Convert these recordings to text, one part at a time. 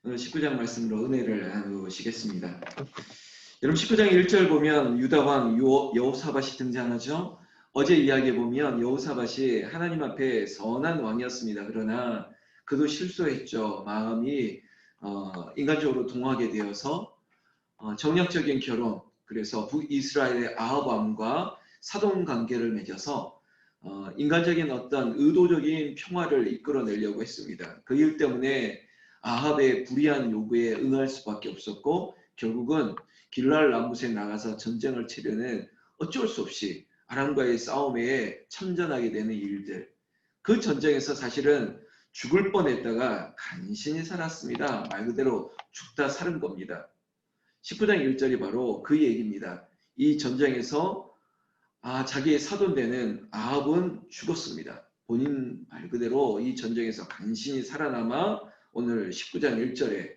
오늘 19장 말씀으로 은혜를 나누시겠습니다. 여러분 19장 1절 보면 유다왕 여호사밧이 등장하죠. 어제 이야기에 보면 여호사밧이 하나님 앞에 선한 왕이었습니다. 그러나 그도 실수했죠. 마음이 인간적으로 동하게 되어서 정략적인 결혼, 그래서 북이스라엘의 아합 왕과 사돈 관계를 맺어서 인간적인 어떤 의도적인 평화를 이끌어내려고 했습니다. 그 일 때문에 아합의 불의한 요구에 응할 수밖에 없었고 결국은 길랄 라못에 나가서 전쟁을 치르는 어쩔 수 없이 아람과의 싸움에 참전하게 되는 일들. 그 전쟁에서 사실은 죽을 뻔했다가 간신히 살았습니다. 말 그대로 죽다 사는 겁니다. 19장 1절이 바로 그 얘기입니다. 이 전쟁에서 자기의 사돈되는 아합은 죽었습니다. 본인 말 그대로 이 전쟁에서 간신히 살아남아 오늘 19장 1절에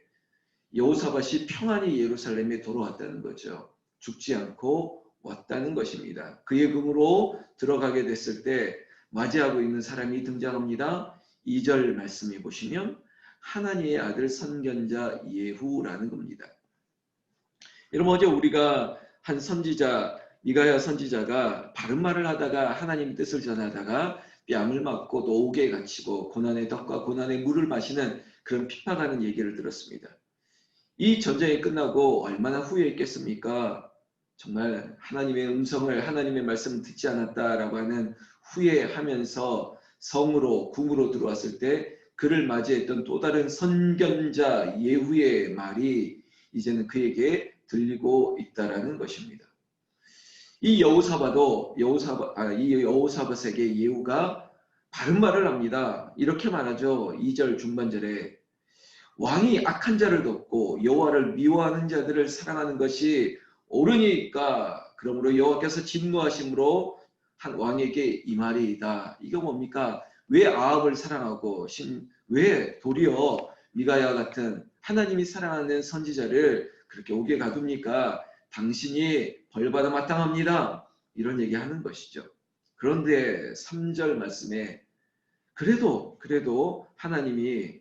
여호사밧이 평안히 예루살렘에 돌아왔다는 거죠. 죽지 않고 왔다는 것입니다. 그의 궁으로 들어가게 됐을 때 맞이하고 있는 사람이 등장합니다. 2절 말씀해 보시면 하나님의 아들 선견자 예후라는 겁니다. 여러분 어제 우리가 한 선지자 미가야 선지자가 바른 말을 하다가 하나님 뜻을 전하다가 뺨을 맞고 또 옥에 갇히고 고난의 덕과 고난의 물을 마시는 그런 핍박하는 얘기를 들었습니다. 이 전쟁이 끝나고 얼마나 후회했겠습니까? 정말 하나님의 음성을 하나님의 말씀을 듣지 않았다라고 하는 후회하면서 성으로 궁으로 들어왔을 때 그를 맞이했던 또 다른 선견자 예후의 말이 이제는 그에게 들리고 있다라는 것입니다. 이 여호사밧에게 예후가 바른 말을 합니다. 이렇게 말하죠. 2절 중반절에 왕이 악한 자를 돕고 여호와를 미워하는 자들을 사랑하는 것이 옳으니까 그러므로 여호와께서 진노하심으로 한 왕에게 이 말이다. 이게 뭡니까? 왜 아합을 사랑하고 왜 도리어 미가야 같은 하나님이 사랑하는 선지자를 그렇게 옥에 가둡니까? 당신이 벌받아 마땅합니다. 이런 얘기하는 것이죠. 그런데 3절 말씀에 그래도 하나님이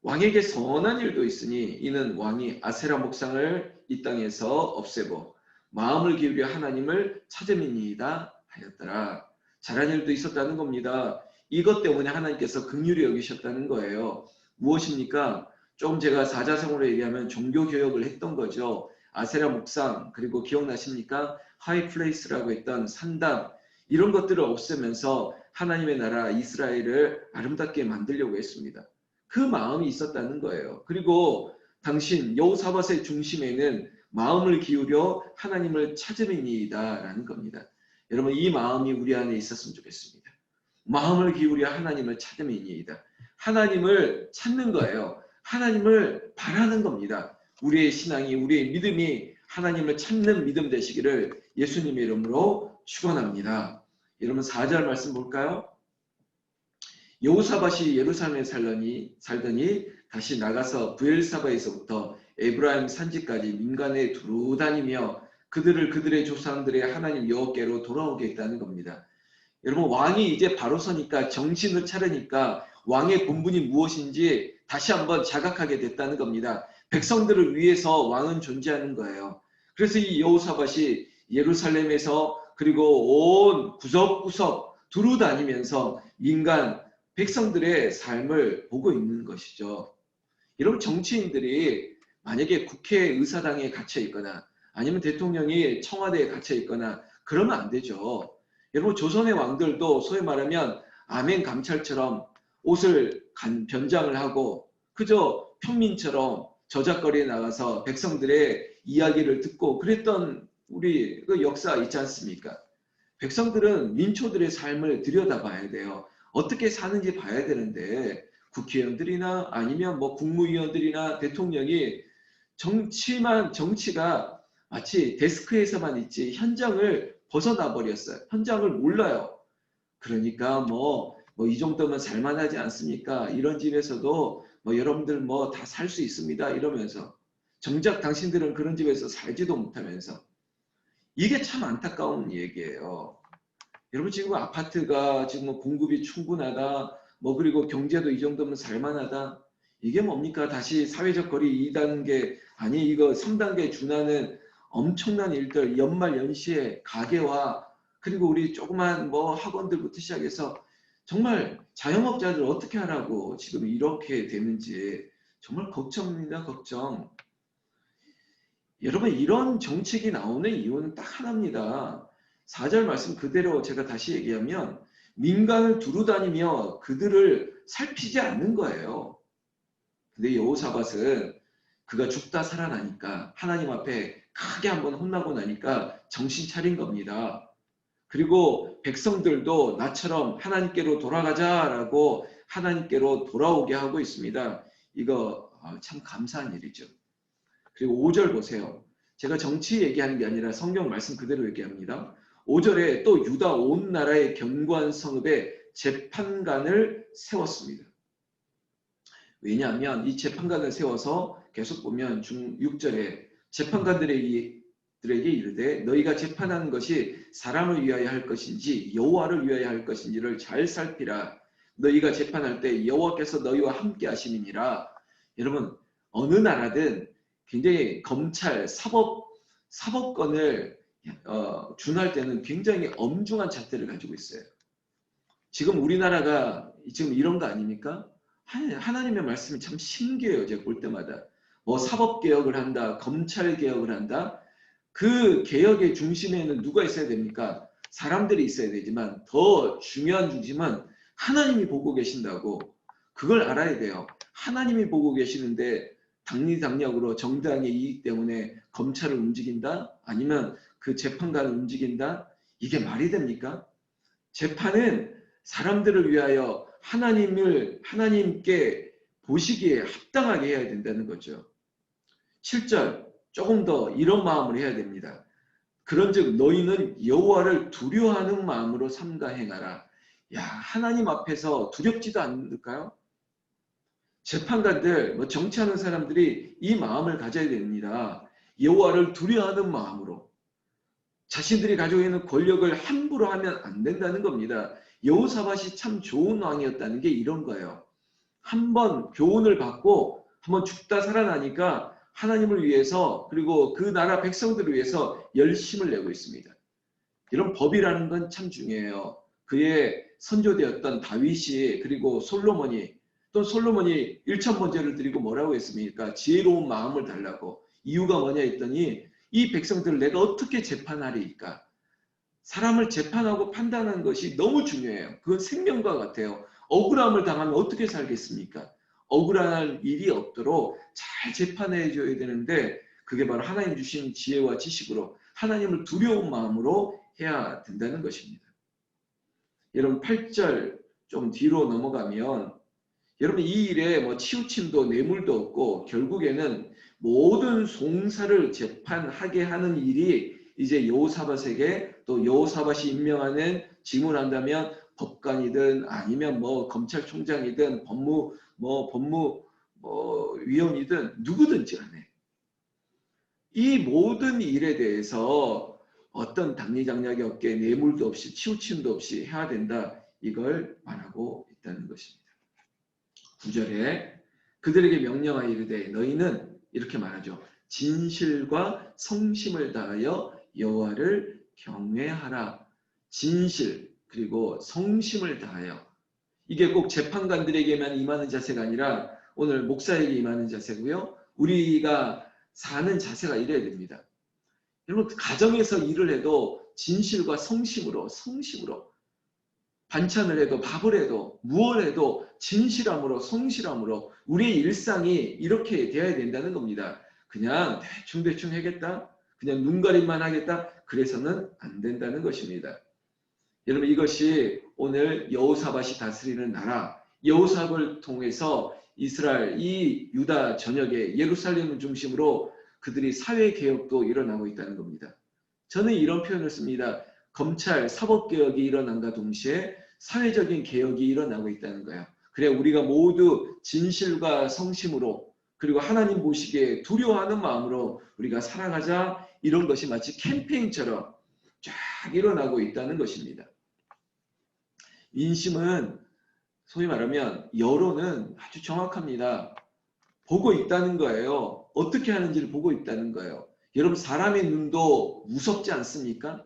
왕에게 선한 일도 있으니 이는 왕이 아세라 목상을 이 땅에서 없애고 마음을 기울여 하나님을 찾음이니이다 하였더라. 잘한 일도 있었다는 겁니다. 이것 때문에 하나님께서 긍휼히 여기셨다는 거예요. 무엇입니까? 좀 제가 사자성어로 얘기하면 종교개혁을 했던 거죠. 아세라 목상, 그리고 기억나십니까? 하이플레이스라고 했던 산당, 이런 것들을 없애면서 하나님의 나라 이스라엘을 아름답게 만들려고 했습니다. 그 마음이 있었다는 거예요. 그리고 당신 여호사밧의 중심에는 마음을 기울여 하나님을 찾음이니이다 라는 겁니다. 여러분 이 마음이 우리 안에 있었으면 좋겠습니다. 마음을 기울여 하나님을 찾음이니이다. 하나님을 찾는 거예요. 하나님을 바라는 겁니다. 우리의 신앙이, 우리의 믿음이 하나님을 찾는 믿음 되시기를 예수님의 이름으로 축원합니다. 여러분 4절 말씀 볼까요? 여호사밧이 예루살렘에 살더니 다시 나가서 브엘사바에서부터 에브라임 산지까지 민간에 두루 다니며 그들의 조상들의 하나님 여호와께로 돌아오게 했다는 겁니다. 여러분 왕이 이제 바로 서니까 정신을 차리니까 왕의 본분이 무엇인지 다시 한번 자각하게 됐다는 겁니다. 백성들을 위해서 왕은 존재하는 거예요. 그래서 이 여호사밧이 예루살렘에서 그리고 온 구석구석 두루 다니면서 민간 백성들의 삶을 보고 있는 것이죠. 이런 정치인들이 만약에 국회의사당에 갇혀 있거나 아니면 대통령이 청와대에 갇혀 있거나 그러면 안 되죠. 여러분 조선의 왕들도 소위 말하면 아멘 감찰처럼 옷을 변장을 하고 그저 평민처럼 저작거리에 나가서 백성들의 이야기를 듣고 그랬던 우리 그 역사 있지 않습니까? 백성들은 민초들의 삶을 들여다봐야 돼요. 어떻게 사는지 봐야 되는데 국회의원들이나 아니면 뭐 국무위원들이나 대통령이 정치가 마치 데스크에서만 있지 현장을 벗어나 버렸어요. 현장을 몰라요. 그러니까 뭐 이 정도면 살만하지 않습니까? 이런 집에서도 뭐 여러분들 뭐 다 살 수 있습니다. 이러면서 정작 당신들은 그런 집에서 살지도 못하면서 이게 참 안타까운 얘기예요. 여러분 지금 아파트가 지금 공급이 충분하다. 뭐 그리고 경제도 이 정도면 살만하다. 이게 뭡니까? 다시 사회적 거리 2단계, 아니 이거 3단계 준하는 엄청난 일들, 연말 연시에 가게와 그리고 우리 조그만 뭐 학원들부터 시작해서 정말 자영업자들 어떻게 하라고 지금 이렇게 되는지 정말 걱정입니다. 걱정. 여러분 이런 정책이 나오는 이유는 딱 하나입니다. 4절 말씀 그대로 제가 다시 얘기하면 민간을 두루다니며 그들을 살피지 않는 거예요. 근데 여호사밧은 그가 죽다 살아나니까 하나님 앞에 크게 한번 혼나고 나니까 정신 차린 겁니다. 그리고 백성들도 나처럼 하나님께로 돌아가자라고 하나님께로 돌아오게 하고 있습니다. 이거 참 감사한 일이죠. 그리고 5절 보세요. 제가 정치 얘기하는 게 아니라 성경 말씀 그대로 얘기합니다. 5절에 또 유다 온 나라의 견고한 성읍에 재판관을 세웠습니다. 왜냐하면 이 재판관을 세워서 계속 보면 6절에 재판관들에게 이르되 너희가 재판하는 것이 사람을 위하여 할 것인지 여호와를 위하여 할 것인지를 잘 살피라. 너희가 재판할 때 여호와께서 너희와 함께 하심이니라. 여러분 어느 나라든 굉장히 검찰, 사법권을 준할 때는 굉장히 엄중한 잣대를 가지고 있어요. 지금 우리나라가 지금 이런 거 아닙니까? 하나님의 말씀이 참 신기해요. 제가 볼 때마다. 뭐 사법개혁을 한다, 검찰개혁을 한다. 그 개혁의 중심에는 누가 있어야 됩니까? 사람들이 있어야 되지만 더 중요한 중심은 하나님이 보고 계신다고. 그걸 알아야 돼요. 하나님이 보고 계시는데 당리당략으로 정당의 이익 때문에 검찰을 움직인다? 아니면 그 재판관을 움직인다? 이게 말이 됩니까? 재판은 사람들을 위하여 하나님께 보시기에 합당하게 해야 된다는 거죠. 7절 조금 더 이런 마음을 해야 됩니다. 그런즉 너희는 여호와를 두려워하는 마음으로 삼가 행하라. 야, 하나님 앞에서 두렵지도 않을까요? 재판관들, 뭐 정치하는 사람들이 이 마음을 가져야 됩니다. 여호와를 두려워하는 마음으로. 자신들이 가지고 있는 권력을 함부로 하면 안 된다는 겁니다. 여호사밧이 참 좋은 왕이었다는 게 이런 거예요. 한번 교훈을 받고 한번 죽다 살아나니까 하나님을 위해서 그리고 그 나라 백성들을 위해서 열심을 내고 있습니다. 이런 법이라는 건 참 중요해요. 그의 선조되었던 다윗이 그리고 솔로몬이 또 솔로몬이 일천번제를 드리고 뭐라고 했습니까? 지혜로운 마음을 달라고. 이유가 뭐냐 했더니 이 백성들을 내가 어떻게 재판하리까? 사람을 재판하고 판단하는 것이 너무 중요해요. 그건 생명과 같아요. 억울함을 당하면 어떻게 살겠습니까? 억울할 일이 없도록 잘 재판해 줘야 되는데 그게 바로 하나님 주신 지혜와 지식으로 하나님을 두려운 마음으로 해야 된다는 것입니다. 여러분 8절 좀 뒤로 넘어가면 여러분 이 일에 뭐 치우침도 뇌물도 없고 결국에는 모든 송사를 재판하게 하는 일이 이제 여호사밧에게 또 여호사밧이 임명하는 직무한다면 법관이든 아니면 뭐 검찰총장이든 법무위원이든 누구든지 간에 이 모든 일에 대해서 어떤 당리장략이 없게 뇌물도 없이 치우침도 없이 해야 된다. 이걸 말하고 있다는 것입니다. 9절에 그들에게 명령하여 이르되 너희는 이렇게 말하죠. 진실과 성심을 다하여 여호와를 경외하라. 진실 그리고 성심을 다하여. 이게 꼭 재판관들에게만 임하는 자세가 아니라 오늘 목사에게 임하는 자세고요. 우리가 사는 자세가 이래야 됩니다. 여러분 가정에서 일을 해도 진실과 성심으로 반찬을 해도 밥을 해도 무엇을 해도 진실함으로 성실함으로 우리의 일상이 이렇게 되어야 된다는 겁니다. 그냥 대충 하겠다. 그냥 눈가림만 하겠다. 그래서는 안 된다는 것입니다. 여러분 이것이 오늘 여호사밧이 다스리는 나라 여호사밧을 통해서 이스라엘 이 유다 전역에 예루살렘을 중심으로 그들이 사회개혁도 일어나고 있다는 겁니다. 저는 이런 표현을 씁니다. 검찰, 사법개혁이 일어난과 동시에 사회적인 개혁이 일어나고 있다는 거예요. 그래 우리가 모두 진실과 성심으로 그리고 하나님 보시기에 두려워하는 마음으로 우리가 살아가자 이런 것이 마치 캠페인처럼 쫙 일어나고 있다는 것입니다. 민심은 소위 말하면 여론은 아주 정확합니다. 보고 있다는 거예요. 어떻게 하는지를 보고 있다는 거예요. 여러분 사람의 눈도 무섭지 않습니까?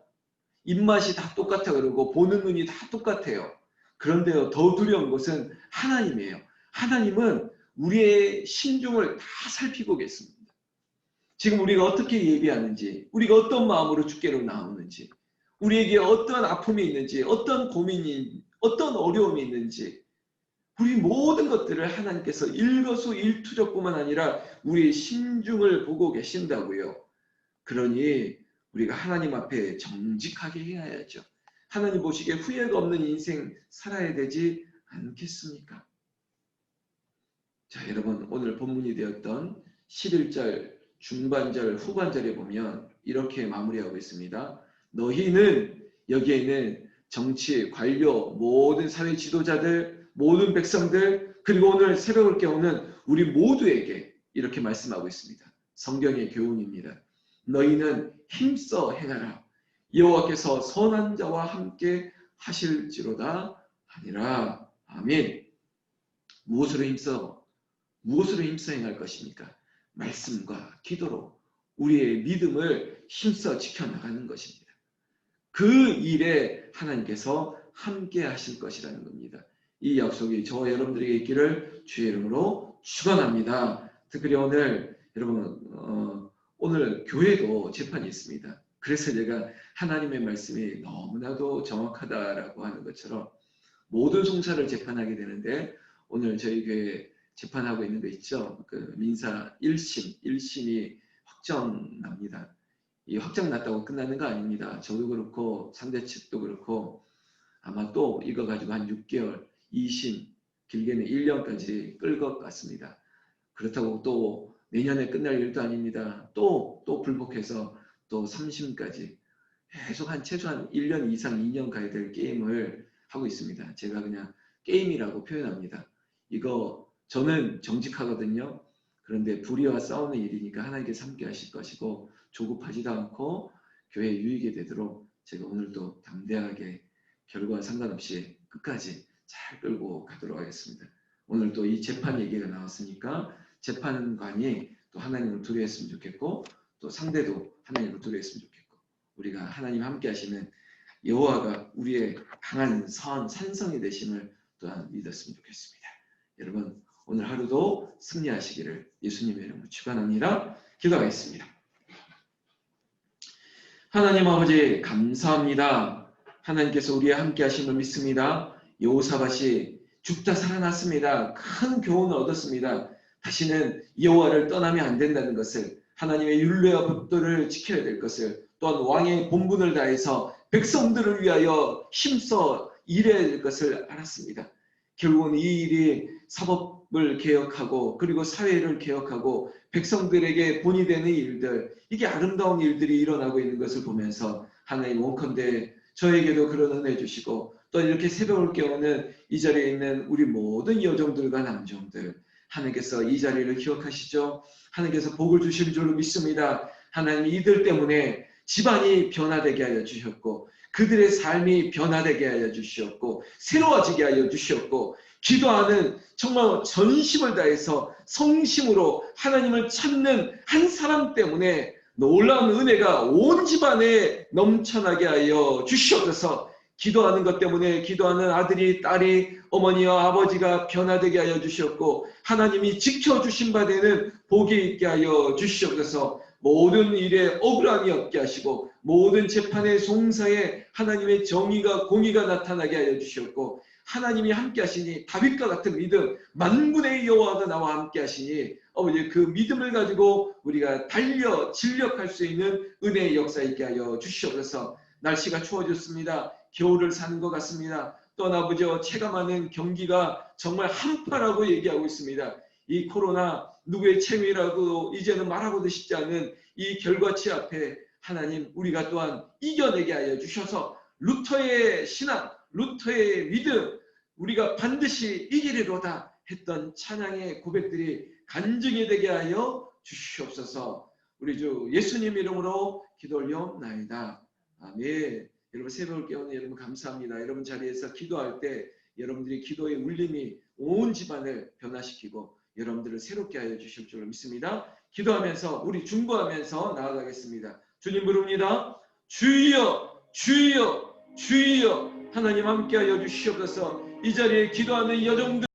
입맛이 다 똑같아 그러고 보는 눈이 다 똑같아요. 그런데요, 더 두려운 것은 하나님이에요. 하나님은 우리의 심중을 다 살피고 계십니다. 지금 우리가 어떻게 예비하는지, 우리가 어떤 마음으로 주께로 나오는지, 우리에게 어떤 아픔이 있는지, 어떤 고민이, 어떤 어려움이 있는지, 우리 모든 것들을 하나님께서 일거수일투족뿐만 아니라 우리의 심중을 보고 계신다고요. 그러니 우리가 하나님 앞에 정직하게 해야죠. 하나님 보시기에 후회가 없는 인생 살아야 되지 않겠습니까? 자, 여러분 오늘 본문이 되었던 11절 중반절 후반절에 보면 이렇게 마무리하고 있습니다. 너희는 여기에는 정치, 관료, 모든 사회 지도자들, 모든 백성들, 그리고 오늘 새벽을 깨우는 우리 모두에게 이렇게 말씀하고 있습니다. 성경의 교훈입니다. 너희는 힘써 행하라. 여호와께서 선한 자와 함께 하실지로다 하니라. 아멘. 무엇으로 힘써 행할 것입니까? 말씀과 기도로 우리의 믿음을 힘써 지켜나가는 것입니다. 그 일에 하나님께서 함께 하실 것이라는 겁니다. 이 약속이 저와 여러분들에게 있기를 주의 이름으로 축원합니다. 특별히 오늘 여러분 오늘 교회도 재판이 있습니다. 그래서 제가 하나님의 말씀이 너무나도 정확하다라고 하는 것처럼 모든 송사를 재판하게 되는데 오늘 저희 교회 재판하고 있는 거 있죠. 그 민사 1심이 확정납니다. 이 확정 났다고 끝나는 거 아닙니다. 저도 그렇고 상대 측도 그렇고 아마 또 이거 가지고 한 6개월, 2심, 길게는 1년까지 끌 것 같습니다. 그렇다고 또 내년에 끝날 일도 아닙니다. 또 불복해서 또 3심까지 계속 최소한 1년 이상 2년 가야 될 게임을 하고 있습니다. 제가 그냥 게임이라고 표현합니다. 이거 저는 정직하거든요. 그런데 불의와 싸우는 일이니까 하나님께서 함께 하실 것이고 조급하지도 않고 교회에 유익이 되도록 제가 오늘도 담대하게 결과와 상관없이 끝까지 잘 끌고 가도록 하겠습니다. 오늘 또 이 재판 얘기가 나왔으니까 재판관이 또 하나님을 두려워했으면 좋겠고 또 상대도 하나님을 두려워했으면 좋겠고 우리가 하나님 함께 하시는 여호와가 우리의 강한 산성이 되심을 또한 믿었으면 좋겠습니다. 여러분 오늘 하루도 승리하시기를 예수님의 이름으로 축원합니다. 기도하겠습니다. 하나님 아버지 감사합니다. 하나님께서 우리와 함께 하심을 믿습니다. 여호사밧이 죽다 살아났습니다. 큰 교훈을 얻었습니다. 다시는 여호와를 떠나면 안 된다는 것을 하나님의 율례와 법도를 지켜야 될 것을 또한 왕의 본분을 다해서 백성들을 위하여 힘써 일해야 될 것을 알았습니다. 결국은 이 일이 사법을 개혁하고 그리고 사회를 개혁하고 백성들에게 본이 되는 일들 이게 아름다운 일들이 일어나고 있는 것을 보면서 하나님 원컨대 저에게도 그런 은혜 주시고 또 이렇게 새벽을 깨우는 이 자리에 있는 우리 모든 여종들과 남종들 하나님께서 이 자리를 기억하시죠. 하나님께서 복을 주실 줄로 믿습니다. 하나님 이들 때문에 집안이 변화되게 하여 주셨고 그들의 삶이 변화되게 하여 주셨고 새로워지게 하여 주셨고 기도하는 정말 전심을 다해서 성심으로 하나님을 찾는 한 사람 때문에 놀라운 은혜가 온 집안에 넘쳐나게 하여 주시옵소서. 기도하는 것 때문에 기도하는 아들이 딸이 어머니와 아버지가 변화되게 하여 주셨고 하나님이 지켜주신 바 되는 복이 있게 하여 주시옵소서. 모든 일에 억울함이 없게 하시고 모든 재판의 송사에 하나님의 정의가 공의가 나타나게 하여 주셨고 하나님이 함께 하시니 다윗과 같은 믿음 만군의 여호와가 나와 함께 하시니 아버지 그 믿음을 가지고 우리가 달려 진력할 수 있는 은혜의 역사 있게 하여 주시옵소서. 날씨가 추워졌습니다. 겨울을 사는 것 같습니다. 또한 아버지와 체감하는 경기가 정말 한파라고 얘기하고 있습니다. 이 코로나 누구의 체위라고 이제는 말하고도 싶지 않은 이 결과치 앞에 하나님 우리가 또한 이겨내게 하여 주셔서 루터의 신앙, 루터의 믿음 우리가 반드시 이기리로다 했던 찬양의 고백들이 간증이 되게 하여 주시옵소서. 우리 주 예수님 이름으로 기도 올려옵나이다. 아멘. 여러분 새벽을 깨우는 여러분 감사합니다. 여러분 자리에서 기도할 때 여러분들이 기도의 울림이 온 집안을 변화시키고 여러분들을 새롭게 하여 주실 줄로 믿습니다. 기도하면서 우리 중보하면서 나아가겠습니다. 주님 부릅니다. 주여 주여 주여 하나님 함께하여 주시옵소서. 이 자리에 기도하는 여정들